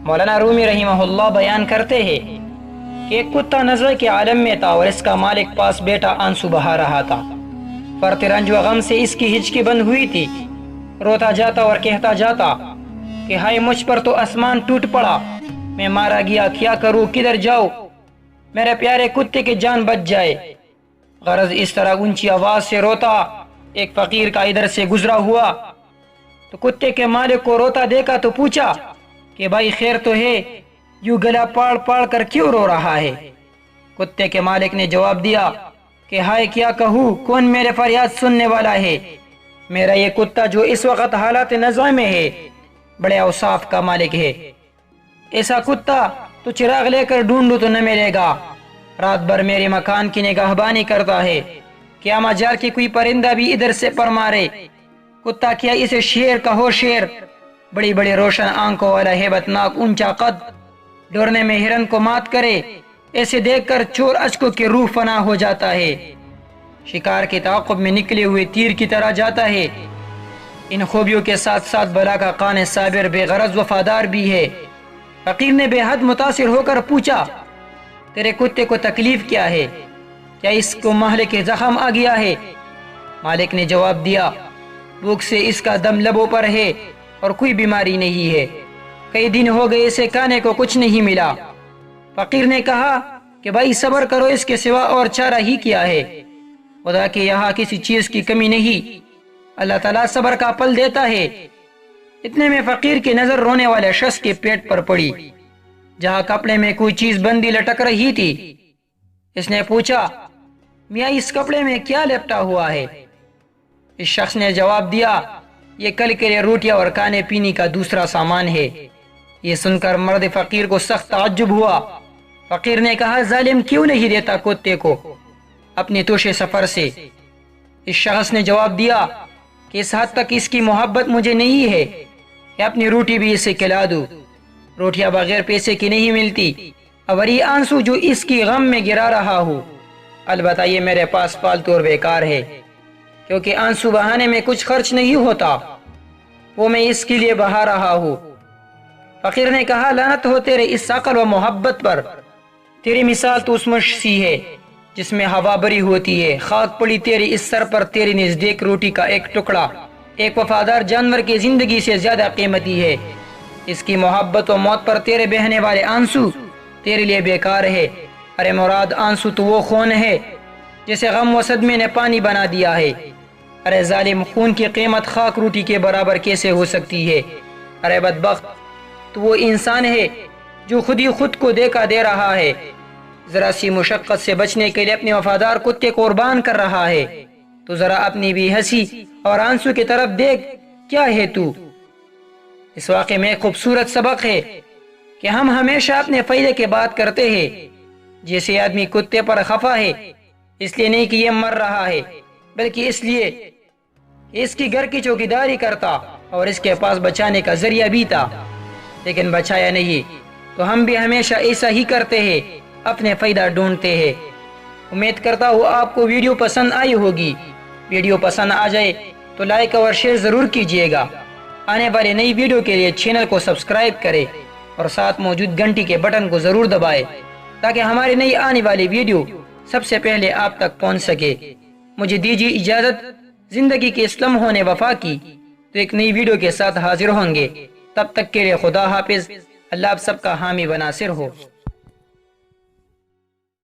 مولانا رومی رحمہ اللہ بیان کرتے ہیں کہ ایک کتا نظر کے عالم میں تھا اور اس کا مالک پاس بیٹا آنسو بہا رہا تھا۔ فرط رنج و غم سے اس کی ہچکی بند ہوئی تھی۔ روتا جاتا اور کہتا جاتا کہ ہائے مجھ پر تو آسمان ٹوٹ پڑا، میں مارا گیا، کیا کروں، کدھر جاؤ، میرے پیارے کتے کی جان بچ جائے۔ غرض اس طرح اونچی آواز سے روتا ایک فقیر کا ادھر سے گزرا ہوا تو کتے کے مالک کو روتا دیکھا تو پوچھا کہ بھائی خیر تو ہے، یوں گلا پاڑ پاڑ کر کیوں رو رہا ہے؟ کتے کے مالک نے جواب دیا کہ ہائے کیا کہوں، کون میرے فریاد سننے والا ہے؟ میرا یہ کتا جو اس وقت حالات نزوع میں ہے بڑے اوصاف کا مالک ہے، ایسا کتا تو چراغ لے کر ڈھونڈو تو نہ ملے گا، رات بھر میرے مکان کی نگہبانی کرتا ہے، کیا مجال کہ کوئی پرندہ بھی ادھر سے پر مارے۔ کتا کیا اسے شیر کہو، شیر، بڑی بڑی روشن آنکھوں والا ہیبت ناک اونچا قد، ڈورنے میں ہرن کو مات کرے، ایسے دیکھ کر چور اشکوں کی روح فنا ہو جاتا ہے، شکار کے تعاقب میں نکلے ہوئے تیر کی طرح جاتا ہے۔ ان خوبیوں کے ساتھ ساتھ بلا کا قان صابر، بے غرض وفادار بھی ہے۔ فقیر نے بے حد متاثر ہو کر پوچھا تیرے کتے کو تکلیف کیا ہے؟ کیا اس کو محلے کے زخم آ گیا ہے؟ مالک نے جواب دیا بھوک سے اس کا دم لبوں پر ہے اور کوئی بیماری نہیں ہے، کئی دن ہو گئے اسے کھانے کو کچھ نہیں ملا۔ فقیر نے کہا کہ بھائی صبر کرو، اس کے سوا اور چارہ ہی کیا ہے، خدا کے یہاں کسی چیز کی کمی نہیں، اللہ تعالیٰ صبر کا پھل دیتا ہے۔ اتنے میں فقیر کی نظر رونے والے شخص کے پیٹ پر پڑی جہاں کپڑے میں کوئی چیز بندی لٹک رہی تھی۔ اس نے پوچھا میاں اس کپڑے میں کیا لپٹا ہوا ہے؟ اس شخص نے جواب دیا یہ کل کے لیے روٹیاں اور کھانے پینے کا دوسرا سامان ہے۔ یہ سن کر مرد فقیر کو سخت تعجب ہوا۔ فقیر نے کہا ظالم کیوں نہیں دیتا کتے کو اپنے توشے سفر سے؟ اس شخص نے جواب دیا کہ اس حد تک اس کی محبت مجھے نہیں ہے کہ اپنی روٹی بھی اسے کھلا دوں، روٹیاں بغیر پیسے کی نہیں ملتی، اور یہ آنسو جو اس کی غم میں گرا رہا ہوں، البتہ یہ میرے پاس فالتو اور بیکار ہے، کیونکہ آنسو بہانے میں کچھ خرچ نہیں ہوتا، وہ میں اس کے لیے بہا رہا ہوں۔ فقیر نے کہا لعنت ہو تیرے اس عقل و محبت پر، تیری مثال تو اس مشک سی ہے جس میں ہوا بری ہوتی ہے، خاک پڑی تیری اس سر پر، تیری نزدیک روٹی کا ایک ٹکڑا ایک وفادار جانور کی زندگی سے زیادہ قیمتی ہے، اس کی محبت و موت پر تیرے بہنے والے آنسو تیرے لیے بیکار ہے۔ ارے مراد آنسو تو وہ خون ہے جسے غم و صدمے نے پانی بنا دیا ہے، ارے ظالم خون کی قیمت خاک روٹی کے برابر کیسے ہو سکتی ہے؟ ارے بدبخت تو وہ انسان ہے جو خود ہی خود کو دھوکا دے رہا ہے، ذرا سی مشقت سے بچنے کے لیے اپنے وفادار کتے کو قربان کر رہا ہے، تو ذرا اپنی بھی ہنسی اور آنسو کی طرف دیکھ، کیا ہے تو؟ اس واقعے میں ایک خوبصورت سبق ہے کہ ہم ہمیشہ اپنے فائدے کی بات کرتے ہیں، جیسے آدمی کتے پر خفا ہے اس لیے نہیں کہ یہ مر رہا ہے، بلکہ اس لیے کہ اس کی گھر کی چوکیداری کرتا اور اس کے پاس بچانے کا ذریعہ بھی تھا لیکن بچایا نہیں، تو ہم بھی ہمیشہ ایسا ہی کرتے ہیں، اپنے فائدہ ڈھونڈتے ہیں۔ امید کرتا ہوں آپ کو ویڈیو پسند آئی ہوگی، ویڈیو پسند آ جائے تو لائک اور شیئر ضرور کیجیے گا۔ آنے والی نئی ویڈیو کے لیے چینل کو سبسکرائب کریں اور ساتھ موجود گھنٹی کے بٹن کو ضرور دبائیں تاکہ ہماری نئی آنے والی ویڈیو سب سے پہلے آپ تک پہنچ سکے۔ مجھے دیجیے اجازت، زندگی کے اس لمحوں نے وفا کی، تو ایک نئی ویڈیو کے ساتھ حاضر ہوں گے، تب تک کے لیے خدا حافظ، اللہ آپ سب کا حامی و ناصر ہو۔